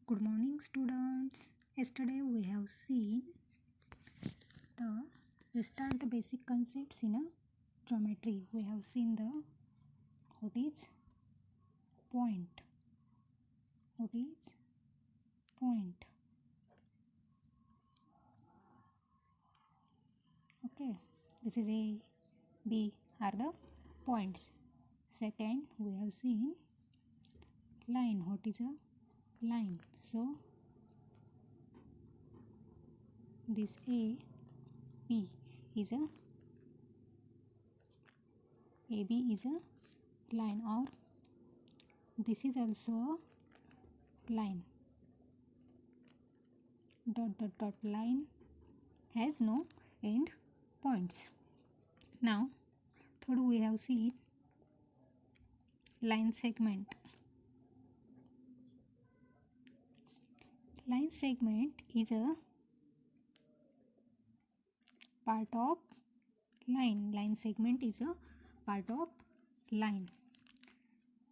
Good morning, students. Yesterday we have seen we start the basic concepts in a geometry. We have seen what is point. What is point? Okay, this is A, B are the points. Second, we have seen line. What is a line? So this A, B is a AB is a line, or this is also a line. Dot dot dot line has no end points. Now third we have seen line segment. Line segment is a part of line. Line segment is a part of line,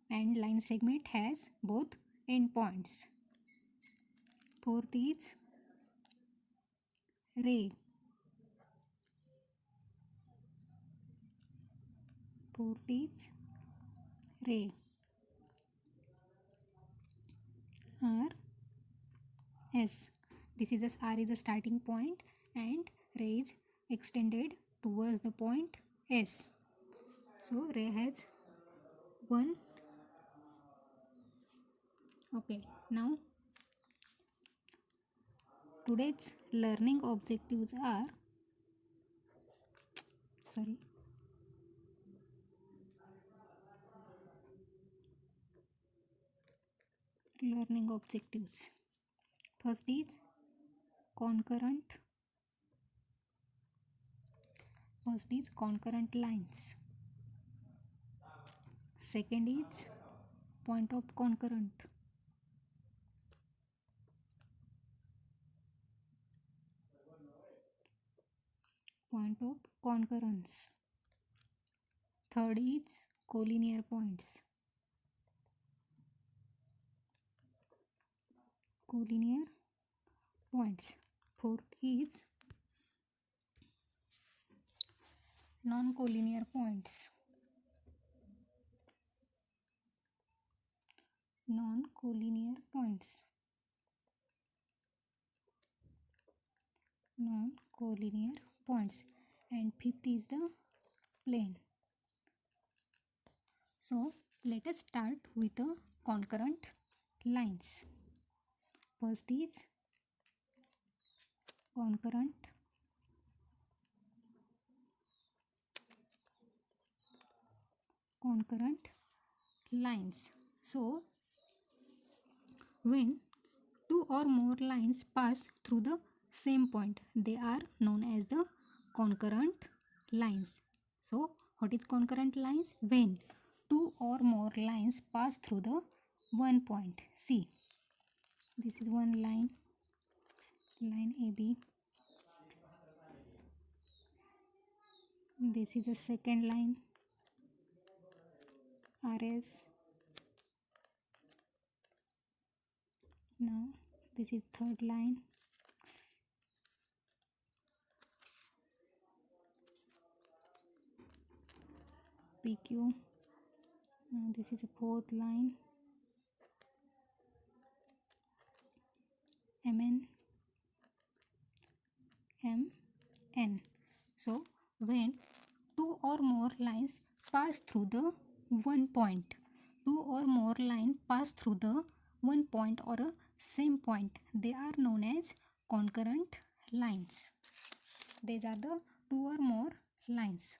and line segment has both endpoints. Fourth is ray. Fourth is ray. R S. This is R is a starting point and ray is extended towards the point S. So ray has one. Okay, now today's learning objectives are learning objectives. First is concurrent. Lines. Second is point of concurrent. Point of concurrence. Third is collinear points. Fourth is non-collinear points. And fifth is the plane. So let us start with the concurrent lines. First is concurrent lines. So when two or more lines pass through the same point, they are known as the concurrent lines. So what is concurrent lines? When two or more lines pass through the one point. See, this is one line AB. This is the second line RS. Now this is third line PQ. Now this is a fourth line MN. So when two or more lines pass through the one point, or a same point, they are known as concurrent lines. These are the two or more lines.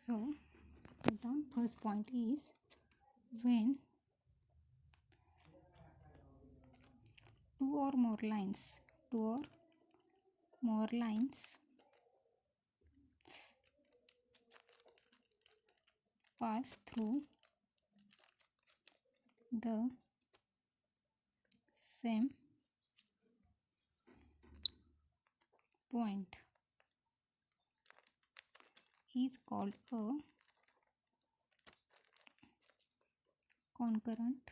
So the first point is when two or more lines pass through the same point is called a concurrent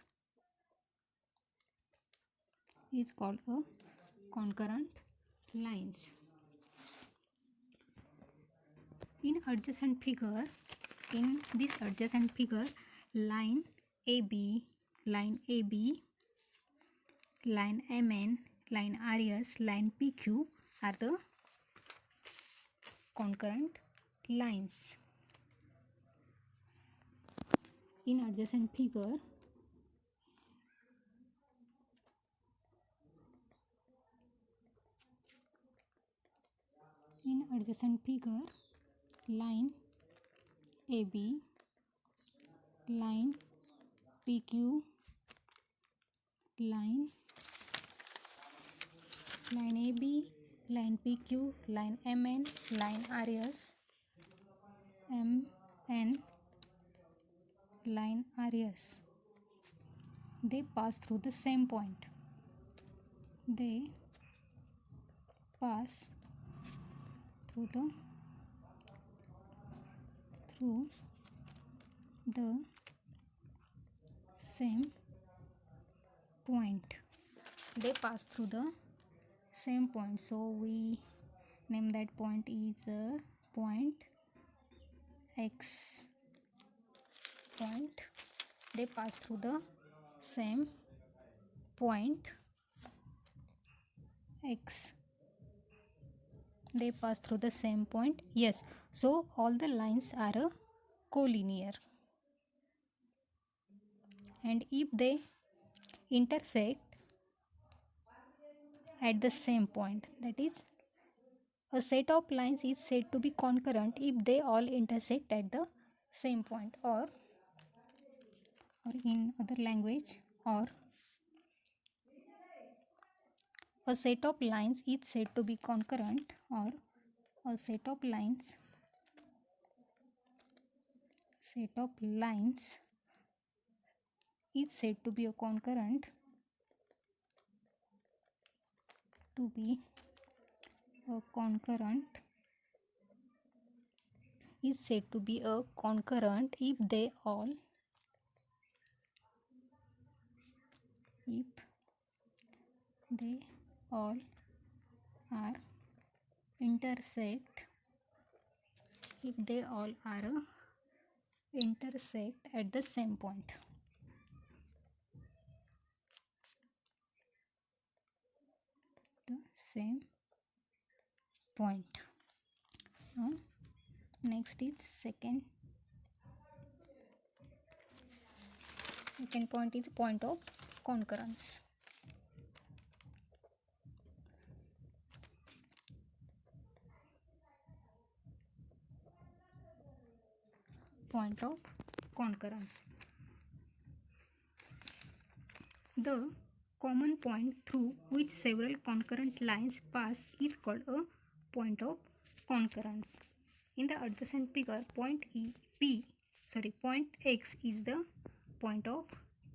is called a concurrent lines. In this adjacent figure, line AB, line AB, line MN, line RS, line PQ are the concurrent lines. In adjacent figure, line AB, line PQ, line AB, line PQ, line MN, line RS, MN, line RS. They pass through the same point. They pass through the same point. They pass through the same point. So we name that point is point X point. They pass through the same point X. They pass through the same point. Yes. So all the lines are collinear. And if they intersect at the same point, that is, a set of lines is said to be concurrent if they all intersect at the same point, or in other language, or a set of lines is said to be concurrent, or a set of lines is said to be a concurrent is said to be a concurrent if they all are intersect at the same point. Now next is second point is point of concurrence. Point of concurrence. The common point through which several concurrent lines pass is called a point of concurrence. In the adjacent figure, point X is the point of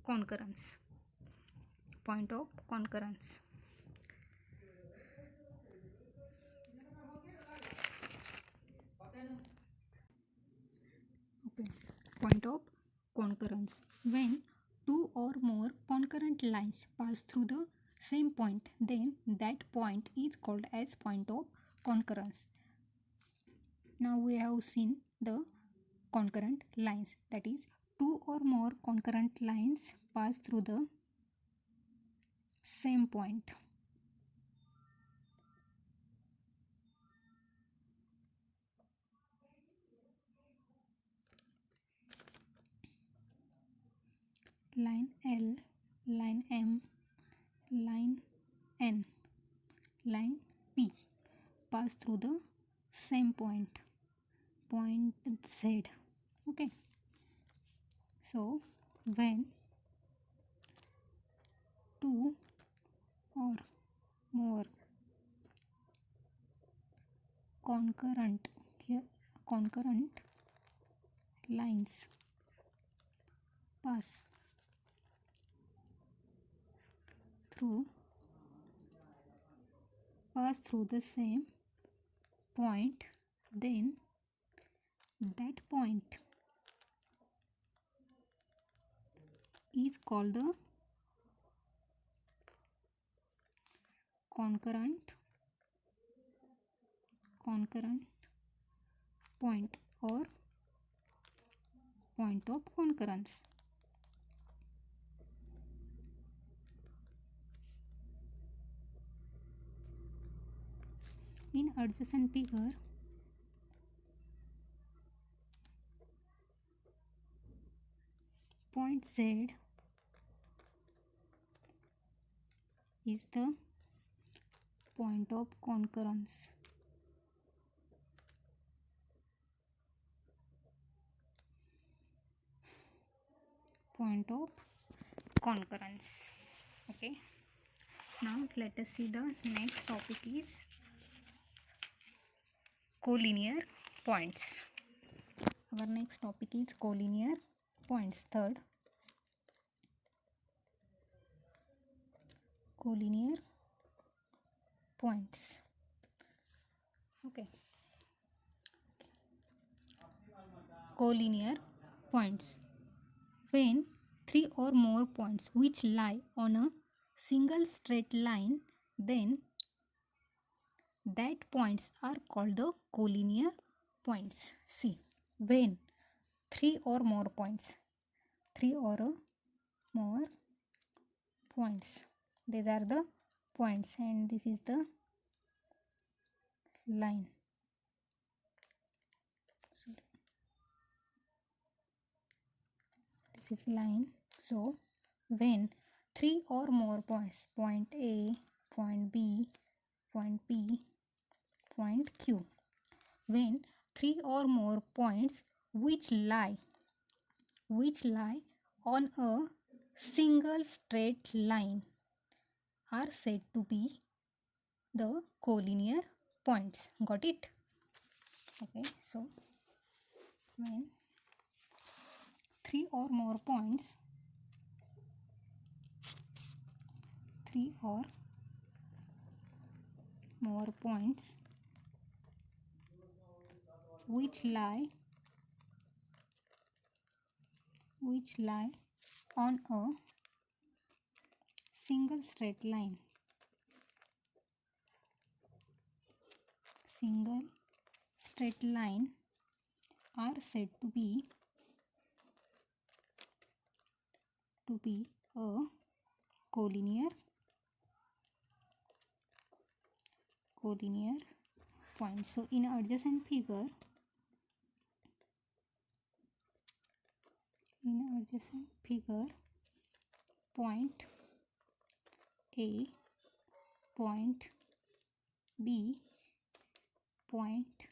concurrence. Point of concurrence. Okay. Point of concurrence. When two or more concurrent lines pass through the same point, then that point is called as point of concurrence. Now we have seen the concurrent lines, that is, two or more concurrent lines pass through the same point. Line L, line M, line N, line P pass through the same point Z. Okay. So when two or more concurrent lines pass through the same point, then that point is called the concurrent point or point of concurrence. In adjacent figure, point Z is the point of concurrence. Point of concurrence. Okay. Now let us see the next topic is collinear points. Our next topic is collinear points. Third, collinear points. Okay. Collinear points. When three or more points which lie on a single straight line, then that points are called the collinear points. See, when three or more points, these are the points and this is the line. Sorry. This is line. So when three or more points, point A, point B, point P, point Q, when three or more points which lie on a single straight line are said to be the collinear points. Got it? Okay, so when three or more points which lie on a single straight line are said to be a collinear point. So in adjacent figure, point A, point B, point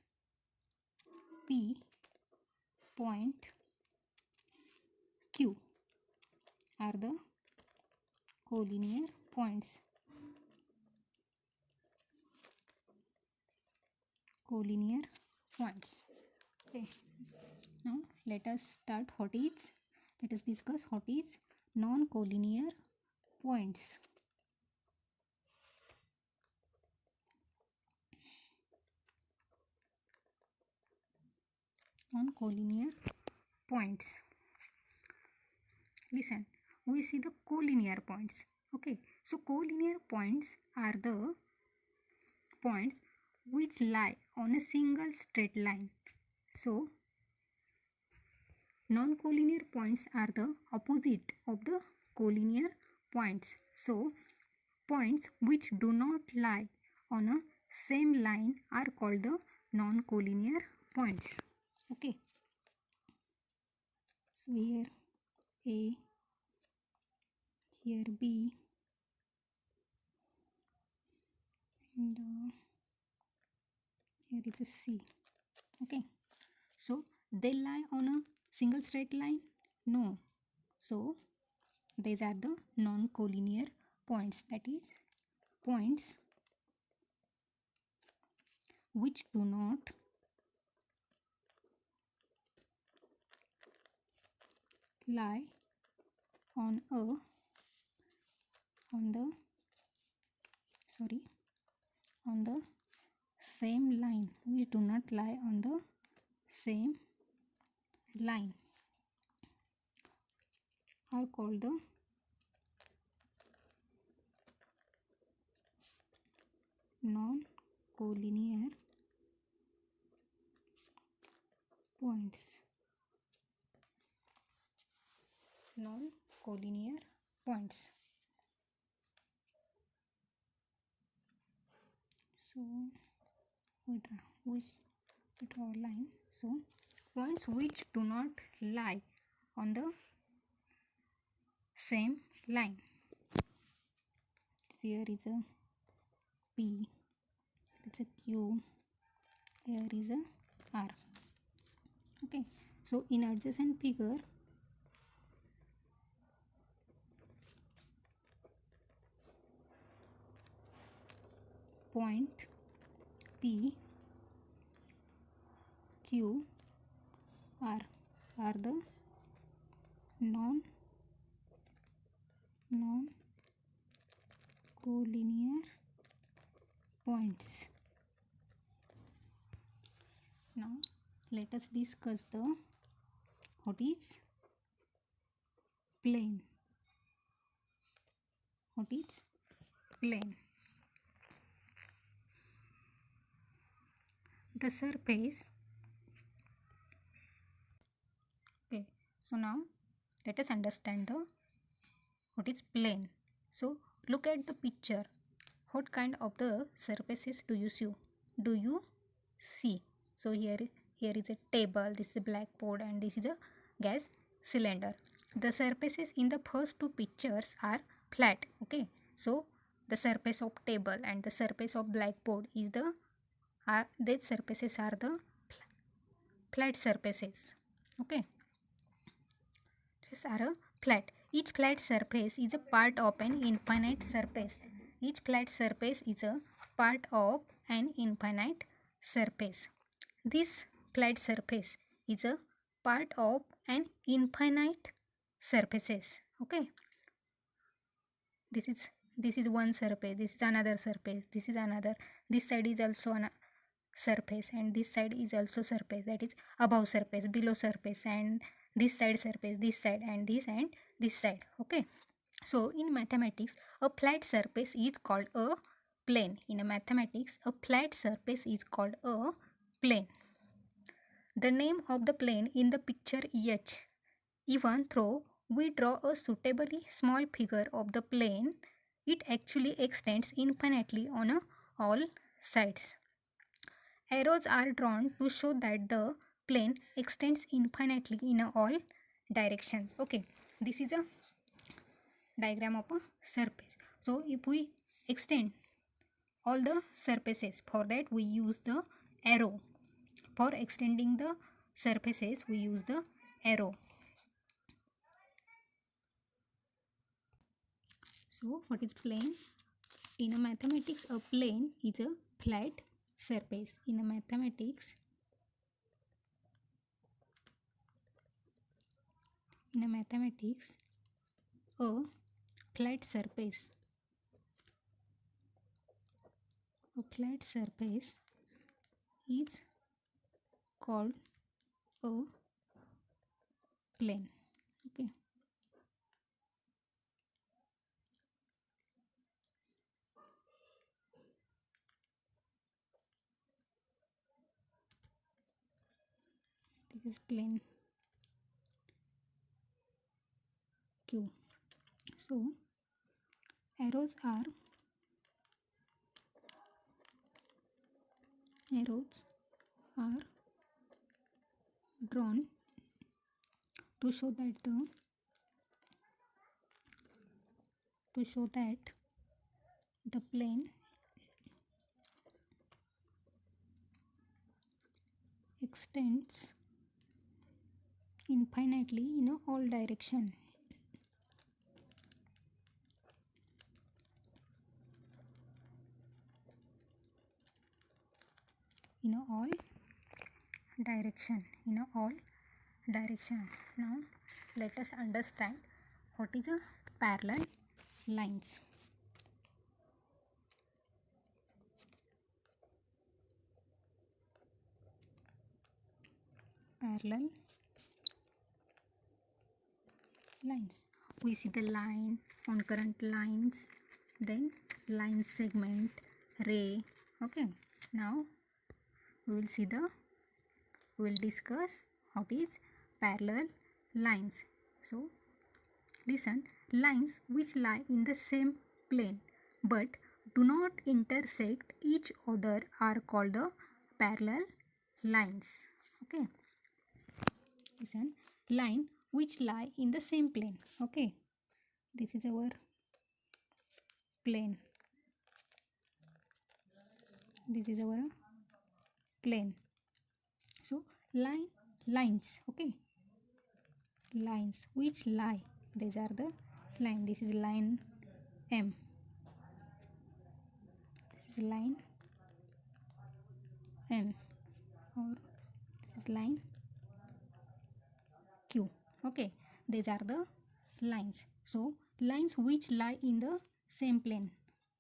P, point Q are the collinear points. Okay. Now let us discuss what is non-collinear points. Non-collinear points. Listen, we see the collinear points. Okay, so collinear points are the points which lie on a single straight line. So non-collinear points are the opposite of the collinear points. So points which do not lie on a same line are called the non-collinear points. Okay, so here A, here B, and here is a C. Okay, so they lie on a single straight line? No. So these are the non-collinear points, that is points which do not lie on the same line, which do not lie on the same line, are called the non-collinear points. Non-collinear points. So we draw a line. So points which do not lie on the same line. Here is a P, it's a Q, here is a R. Okay, so in adjacent figure, point P, Q, R are the non-collinear points. Now let us discuss the what is plane. What is plane? The surface. Okay, so now let us understand the what is plane. So look at the picture. What kind of the surfaces do you see? Do you see? So here is a table, this is a blackboard, and this is a gas cylinder. The surfaces in the first two pictures are flat. Okay, so the surface of table and the surface of blackboard is these surfaces are the flat surfaces. Okay, these are a flat. Each flat surface is a part of an infinite surface. Each flat surface is a part of an infinite surface. This flat surface is a part of an infinite surfaces. Okay. This is one surface. This is another surface. This is another. This side is also an surface, and this side is also surface. That is above surface, below surface, and this side surface, this side, and this side. Okay. So in mathematics, a flat surface is called a plane. In mathematics, a flat surface is called a plane. The name of the plane in the picture H. Even though we draw a suitably small figure of the plane, it actually extends infinitely on all sides. Arrows are drawn to show that the plane extends infinitely in all directions. Okay, this is a diagram of a surface. So if we extend all the surfaces, for that we use the arrow. For extending the surfaces, we use the arrow. So what is plane? In a mathematics, a plane is a flat surface. In a mathematics, a flat surface. A flat surface is called a plane. Okay. This is plane Q. So arrows are drawn to show that the plane extends infinitely in all direction. In all direction. Now let us understand what is a parallel lines. Parallel lines. we see the line, concurrent lines, then line segment, ray. Okay, now we will discuss what is parallel lines. So listen, lines which lie in the same plane but do not intersect each other are called the parallel lines. Okay, listen, line which lie in the same plane. Okay, this is our plane. This is our plane. So lines. Okay, lines which lie. These are the line. This is line M. This is line N, or this is line Q. Okay, these are the lines. So lines which lie in the same plane.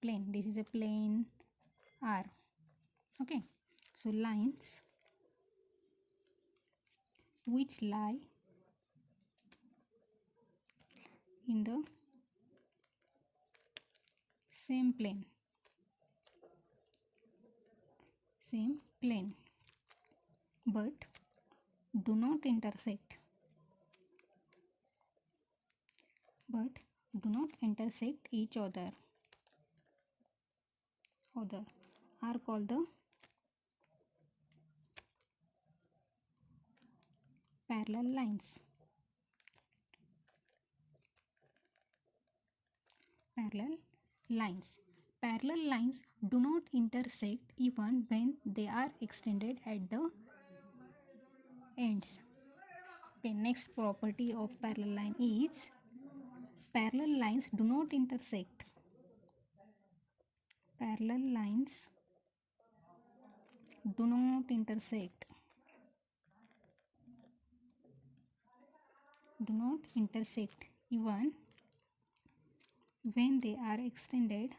This is a plane R. Okay, so lines which lie in the same plane but do not intersect each other are called the parallel lines. Parallel lines do not intersect even when they are extended at the ends. Okay, next property of parallel line is parallel lines do not intersect. Parallel lines do not intersect even when they are extended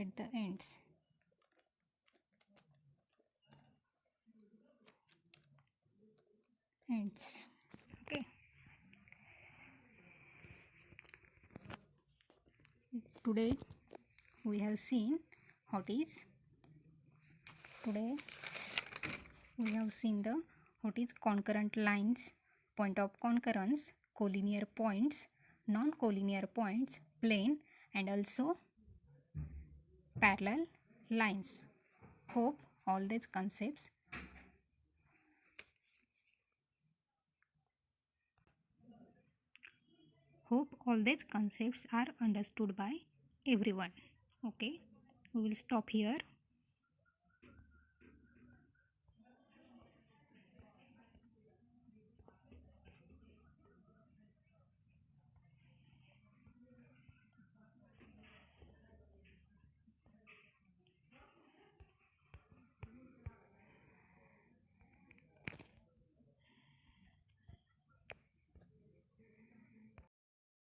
at the ends. Okay, today we have seen what is concurrent lines, point of concurrence, collinear points, non-collinear points, plane, and also parallel lines. Hope all these concepts are understood by everyone. Okay, we will stop here.